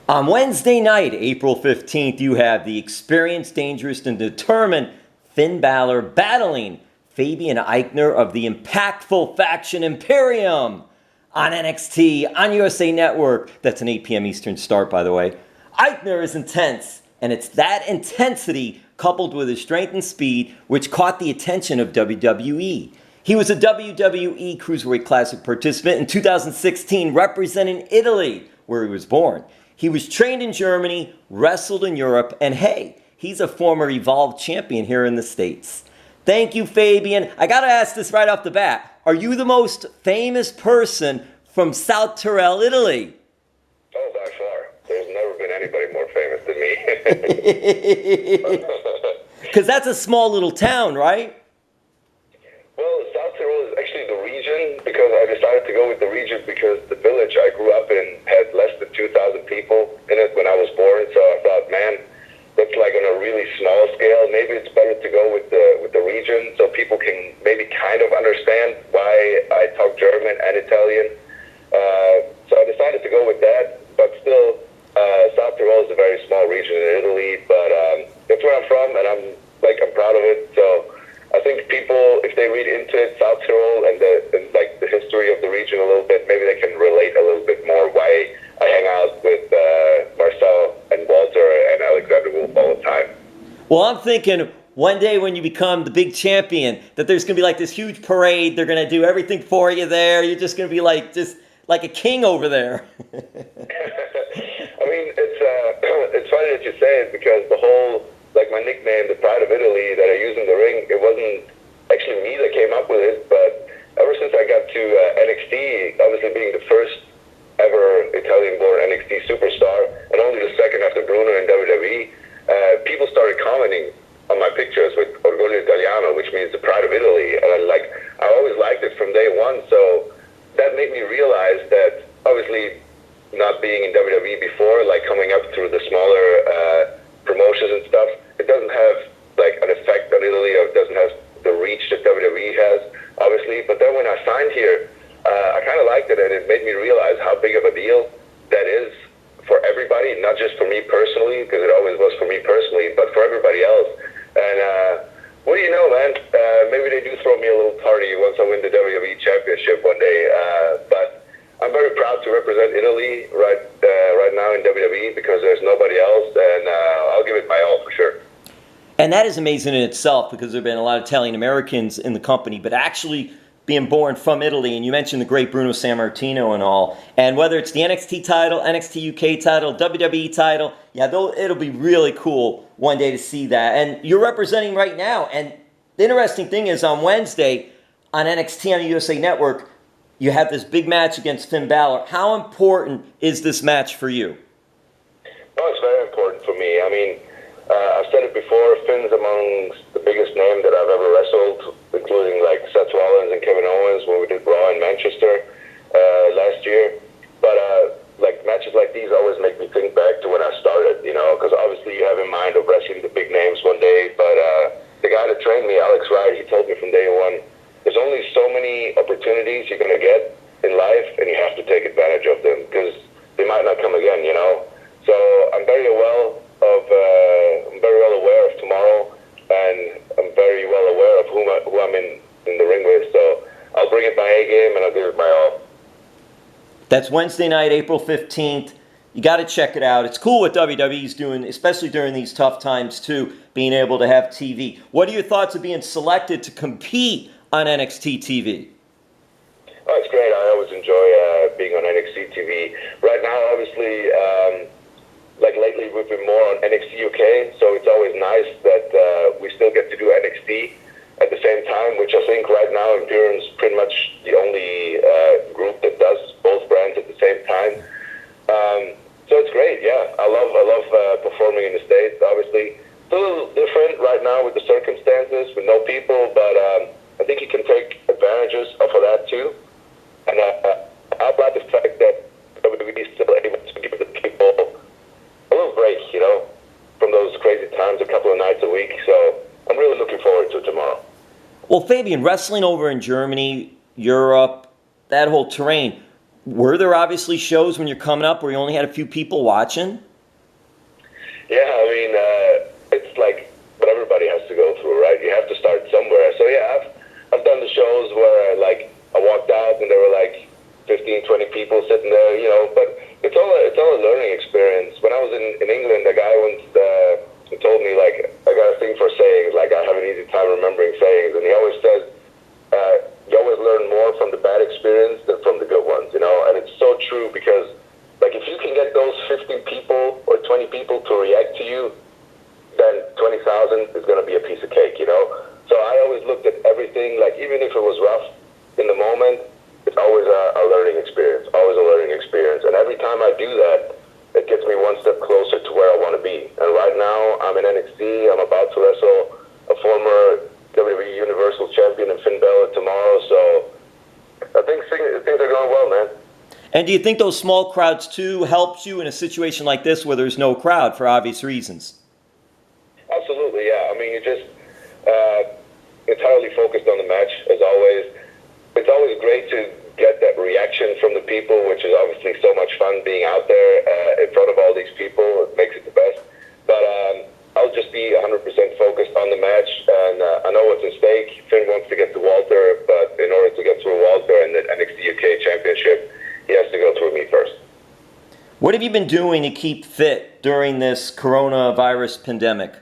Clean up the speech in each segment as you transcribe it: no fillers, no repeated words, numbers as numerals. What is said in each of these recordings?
On Wednesday night, April 15th, you have the experienced, dangerous, and determined Finn Balor battling Fabian Aichner of the impactful faction Imperium on NXT, on USA Network. That's an 8 p.m. Eastern start, by the way. Aichner is intense, and it's that intensity coupled with his strength and speed which caught the attention of WWE. He was a WWE Cruiserweight Classic participant in 2016, representing Italy, where he was born. He was trained in Germany, wrestled in Europe, and hey, he's a former Evolve champion here in the States. Thank you, Fabian. I gotta ask this right off the bat. Are you the most famous person from South Tyrol, Italy? Oh, by far. There's never been anybody more famous than me. Because that's a small little town, right? Well, South Tyrol is actually the region, because I decided to go with the region because the village I grew up in had less than 2,000 people in it when I was born. So I thought, man, that's like on a really small scale. Maybe it's better to go with the region so people can maybe kind of understand why I talk German and Italian. So I decided to go with that. But still, South Tyrol is a very small region in Italy. But that's where I'm from, and I'm proud of it. So I think people, if they read into it, South Tyrol and the history of the region a little bit, maybe they can relate a little bit more why I hang out with Marcel and Walter and Alexander Wolf all the time. Well, I'm thinking one day when you become the big champion, that there's going to be like this huge parade. They're going to do everything for you there. You're just going to be just like a king over there. I mean, it's funny that you say it, because the whole, my nickname, the Pride of Italy, that I use in the ring, it wasn't actually me that came up with it, but ever since I got to NXT, obviously being the first ever Italian-born NXT superstar, and only the second after Bruno in WWE, people started commenting on my pictures with Orgoglio Italiano, which means the Pride of Italy, and I always liked it from day one, so that made me realize that, obviously, not being in WWE before, coming up through the smaller promotions and stuff, it doesn't have an effect on Italy, or it doesn't have the reach that WWE has, obviously. But then when I signed here, I kind of liked it, and it made me realize how big of a deal that is for everybody, not just for me personally, because it always was for me personally, but for everybody else. And what do you know, man? Maybe they do throw me a little party once I win the WWE Championship one day. But I'm very proud to represent Italy right now in WWE, because there's nobody else, and I'll give it my all for sure. And that is amazing in itself, because there have been a lot of Italian Americans in the company, but actually being born from Italy. And you mentioned the great Bruno Sammartino and all. And whether it's the NXT title, NXT UK title, WWE title, it'll be really cool one day to see that. And you're representing right now. And the interesting thing is, on Wednesday on NXT on the USA Network, you have this big match against Finn Balor. How important is this match for you? Oh, it's very important for me. I mean, I've said it before, Finn's among the biggest name that I've ever wrestled, including Seth Rollins and Kevin Owens when we did Raw in Manchester last year. But matches like these always make me think back to when I started, because obviously you have in mind of wrestling the big names one day. But the guy that trained me, Alex Wright, he told me from day one, there's only so many opportunities you're going to get in life, and you have to take advantage of them, because they might not come again, So I'm very well aware of tomorrow, and I'm very well aware of who I'm in the ring with. So I'll bring it my A game, and I'll give it my all. That's Wednesday night, April 15th. You got to check it out. It's cool what WWE's doing, especially during these tough times, too, being able to have TV. What are your thoughts of being selected to compete on NXT TV? Oh, it's great. I always enjoy being on NXT TV. Right now, obviously, lately we've been more on NXT UK, so it's always nice that we still get to do NXT at the same time, which I think right now Imperium's pretty much the only group that does both brands at the same time. So it's great, yeah. I love performing in the States, obviously. It's a little different right now with the circumstances, with no people, but I think you can take advantages of that too. And I like the fact that WWE is still able to give the people a little break, from those crazy times, a couple of nights a week. So I'm really looking forward to tomorrow. Well, Fabian, wrestling over in Germany, Europe, that whole terrain, were there obviously shows when you're coming up where you only had a few people watching? Yeah, I mean, it's like what everybody has to go through, right? You have to start somewhere. So yeah, I've done the shows where I walked out and there were like 15, 20 people sitting there, you know, but it's all a learning experience. When I was in England, a guy once told me, like, I got a thing for sayings, like I have an easy time remembering sayings, and he always says, you always learn more from the bad experience than from the good ones, you know, and it's so true because, like, if you can get those 15 people or 20 people to react to you, then 20,000 is going to be a piece of cake, you know. So I always looked at everything, like, even if it was rough in the moment, it's always a learning experience, always a learning experience. And every time I do that, it gets me one step closer to where I want to be. And right now, I'm in NXT. I'm about to wrestle a former WWE Universal Champion in Finn Balor tomorrow. So I think things are going well, man. And do you think those small crowds, too, helps you in a situation like this where there's no crowd for obvious reasons? Absolutely, yeah. I mean, you just entirely focused on the match, as always. It's always great to get that reaction from the people, which is obviously so much fun being out there in front of all these people. It makes it the best. But I'll just be 100% focused on the match, and I know what's at stake. Finn wants to get to Walter, but in order to get through Walter and the NXT UK Championship, he has to go through me first. What have you been doing to keep fit during this coronavirus pandemic?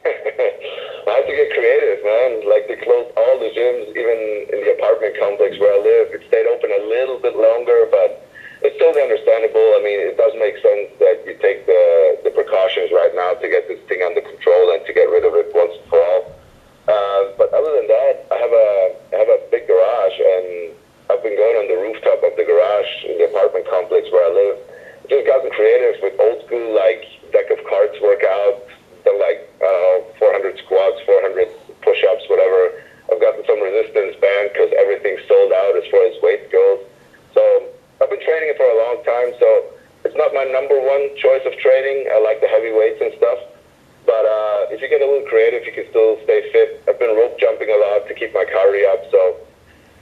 I had to get creative, man. Like, they closed all the gyms, even in the apartment complex where I live. It stayed open a little bit longer, but it's totally understandable. I mean, it does make sense that you take the precautions right now to get this thing under control and to get rid of it once and for all. But other than that, I have a big garage, and I've been going on the rooftop of the garage in the apartment complex where I live. Just gotten creative with old school, like, deck of cards workout, done like, I don't know, 400 squats, 400 push-ups, whatever. I've gotten some resistance band because everything's sold out as far as weight goes. So I've been training it for a long time, so it's not my number one choice of training. I like the heavy weights and stuff. But if you get a little creative, you can still stay fit. I've been rope jumping a lot to keep my calorie up, so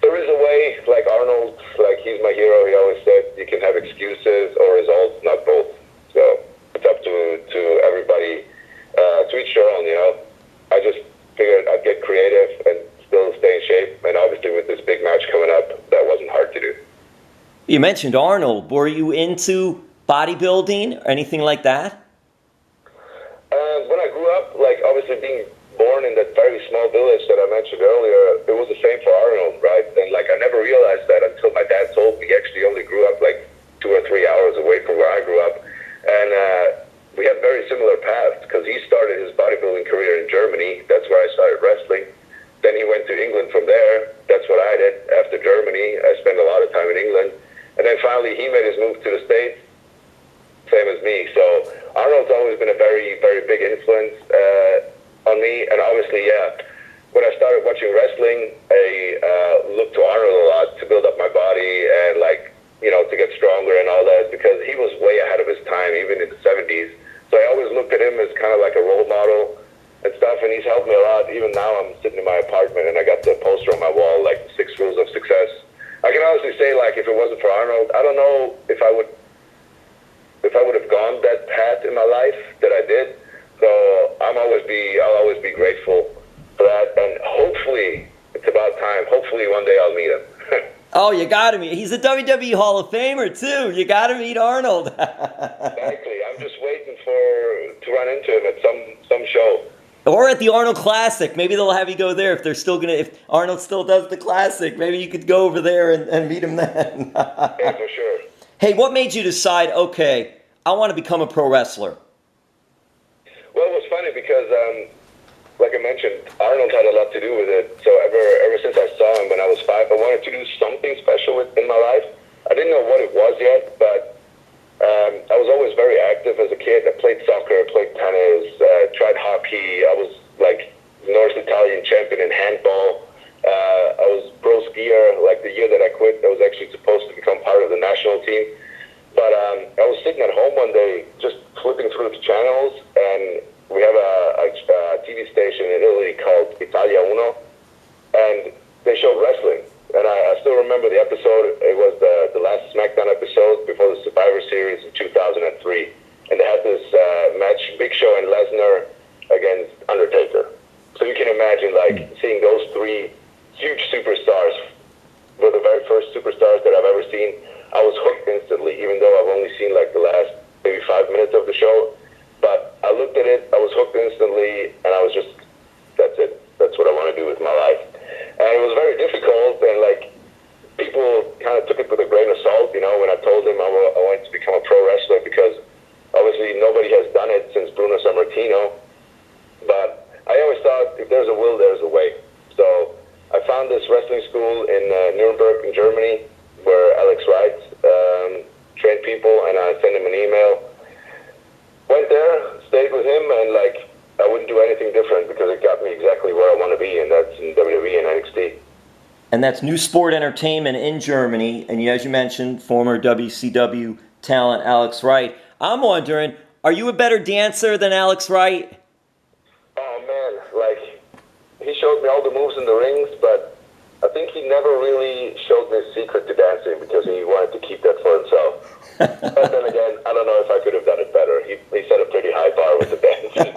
there is a way. Like Arnold, like, he's my hero. He always said you can have excuses or results, not both. So it's up to everybody, to each their own, you know. I just figured I'd get creative and still stay in shape. And obviously with this big match coming up, that wasn't hard to do. You mentioned Arnold. Were you into bodybuilding or anything like that? When I grew up, like, obviously being born in that very small village that I mentioned earlier, it was the same for Arnold, right? And, like, I never realized that until my dad told me. He actually only grew up like 2 or 3 hours away from where I grew up. And we had very similar paths because he started his bodybuilding career in Germany. That's where I started wrestling. Then he went to England from there. That's what I did after Germany. I spent a lot of time in England. And then finally he made his move to the States, same as me. So Arnold's always been a very, very big influence on me. And obviously, yeah, when I started watching wrestling, I looked to Arnold a lot to build up my body and, like, you know, to get stronger and all that, because he was way ahead of his time, even in the 70s. So I always looked at him as kind of like a role model and stuff, and he's helped me a lot. Even now I'm sitting in my apartment and I got the poster on my wall, like, the 6 Rules of Success. I can honestly say, like, if it wasn't for Arnold, I don't know if I would have gone that path in my life that I did. So I'll always be grateful for that, and hopefully it's about time. Hopefully one day I'll meet him. Oh, you gotta meet. He's a WWE Hall of Famer too. You gotta meet Arnold. Exactly. I'm just waiting to run into him at some show. Or at the Arnold Classic. Maybe they'll have you go there if Arnold still does the Classic. Maybe you could go over there and meet him then. Yeah, for sure. Hey, what made you decide, okay, I want to become a pro wrestler? Well, it was funny because, like I mentioned, Arnold had a lot to do with it. So ever since I saw him when I was 5, I wanted to do something special in my life. I didn't know what it was yet, but I was always very active as a kid. I played soccer, played tennis, tried hockey. I was, like, North Italian champion in handball. I was pro skier. Like, the year that I quit, I was actually supposed to become part of the national team. But I was sitting at home one day just flipping through the channels, and we have a TV station in Italy called Italia Uno, and they showed wrestling. And I still remember the episode. It was the last SmackDown episode before the Survivor Series in 2003. And they had this match, Big Show and Lesnar against Undertaker. So you can imagine, like, seeing those three huge superstars were the very first superstars that I've ever seen. I was hooked instantly, even though I've only seen, like, the last maybe 5 minutes of the show. But I looked at it, I was hooked instantly, and I was just, that's it. That's what I want to do with my life. And it was very difficult, and, like, people kind of took it with a grain of salt, you know, when I told them I wanted to become a pro wrestler, because obviously nobody has done it since Bruno Sammartino. But I always thought, if there's a will, there's a way. So I found this wrestling school in Nuremberg, in Germany, where Alex Wright trained people, and I sent him an email. Went there, stayed with him, and, like, I wouldn't do anything different, because it got me exactly where I want to be, and that's in WWE and NXT. And that's New Sport Entertainment in Germany. And as you mentioned, former WCW talent Alex Wright. I'm wondering, are you a better dancer than Alex Wright? Oh, man. Like, he showed me all the moves in the rings, but I think he never really showed me his secret to dancing, because he wanted to keep that for himself. But then again, I don't know if I could have done it better. He set a pretty high bar with the dancing.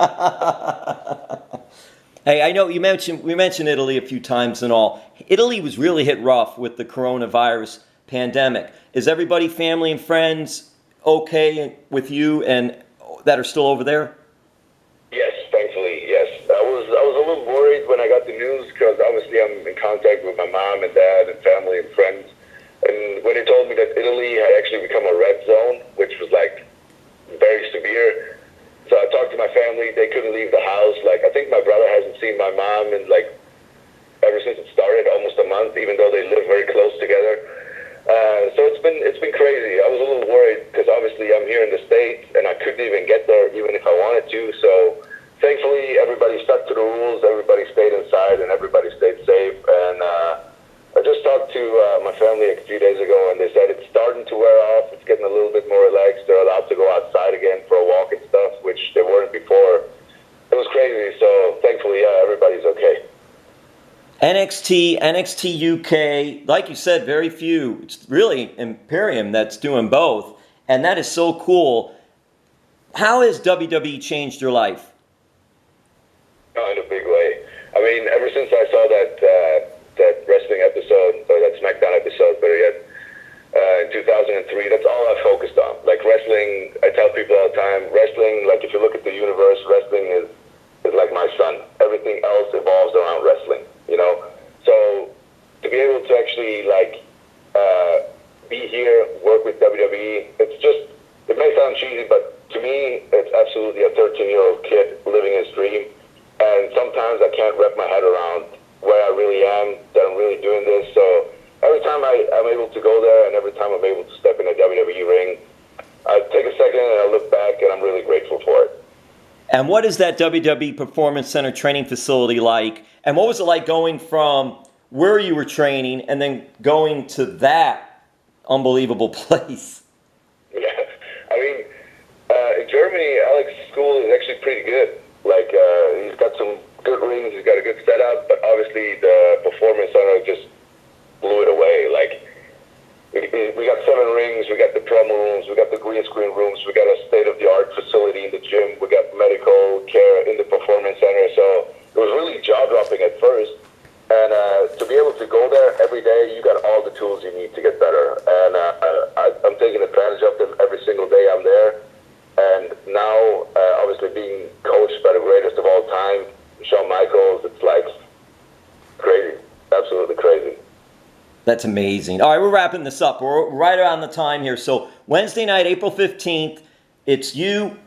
Hey, I know we mentioned Italy a few times and all. Italy was really hit rough with the coronavirus pandemic. Is everybody, family and friends, okay with you and that are still over there? Yes, thankfully, yes. I was a little worried when I got the news, because obviously I'm in contact with my mom and dad and family and friends. And when they told me that Italy had actually become a red zone, which was, like, very severe, so I talked to my family. They couldn't leave the house. Like, I think my brother hasn't seen my mom in, like, ever since it started, almost a month, even though they live very close together. So it's been crazy. I was a little worried, because obviously I'm here in the States, and I couldn't even get there even if I wanted to. So thankfully everybody stuck to the rules. Everybody stayed inside, and everybody stayed safe. And I just talked to my family a few days ago, and they said it's starting to wear off. It's getting a little bit more relaxed. They're allowed to go outside again for a walk and stuff, which they weren't before. It was crazy. So thankfully, yeah, everybody's okay. NXT UK, like you said, very few. It's really Imperium that's doing both, and that is so cool. How has WWE changed your life? Oh, in a big way. I mean, ever since I saw that wrestling episode, or that SmackDown episode, better yet, in 2003, that's all I focused on. Like, wrestling, I tell people all the time, wrestling, like, if you look at the universe, wrestling is like my son. Everything else evolves around wrestling, you know? So to be able to actually, like, be here, work with WWE, it may sound cheesy, but to me, it's absolutely a 13-year-old kid living his dream. And sometimes I can't wrap my head around where I really am, that I'm really doing this. So every time I'm able to go there, and every time I'm able to step in a WWE ring, I take a second and I look back, and I'm really grateful for it. And what is that WWE Performance Center training facility like? And what was it like going from where you were training and then going to that unbelievable place? Yeah, I mean, in Germany, Alex's school is actually pretty good. Like, he's got some good rings, he's got a good setup, but obviously the Performance Center just blew it away. Like, we got 7 rings, we got the promo rooms, we got the green screen rooms, we got a state-of-the-art facility in the gym, we got medical care in the Performance Center. So it was really jaw-dropping at first. And to be able to go there every day, you got all the tools you need to get better. And I'm taking advantage of them every single day I'm there. And now, obviously, being coached by the greatest of all time, Shawn Michaels, it's like crazy, absolutely crazy. That's amazing. All right, we're wrapping this up. We're right around the time here. So Wednesday night, April 15th, it's you,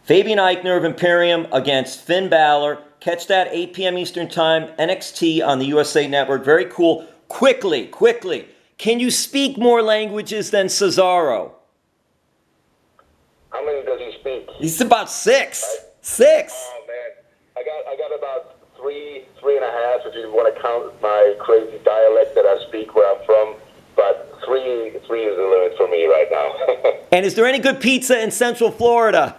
Fabian Aichner of Imperium against Finn Balor. Catch that 8 p.m. Eastern Time, NXT on the USA Network. Very cool. Quickly, can you speak more languages than Cesaro? How many does he speak? He's about 6. 6. Oh, man. I got about three and a half, if you want to count my crazy dialect that I speak where I'm from. But three is the limit for me right now. And is there any good pizza in Central Florida?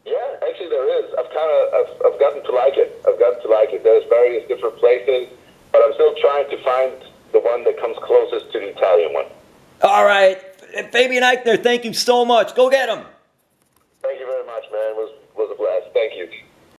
Yeah, actually there is. I've gotten to like it. There's various different places. but I'm still trying to find the one that comes closest to the Italian one. All right. Fabian Aichner, thank you so much. Go get him. Thank you very much, man. It was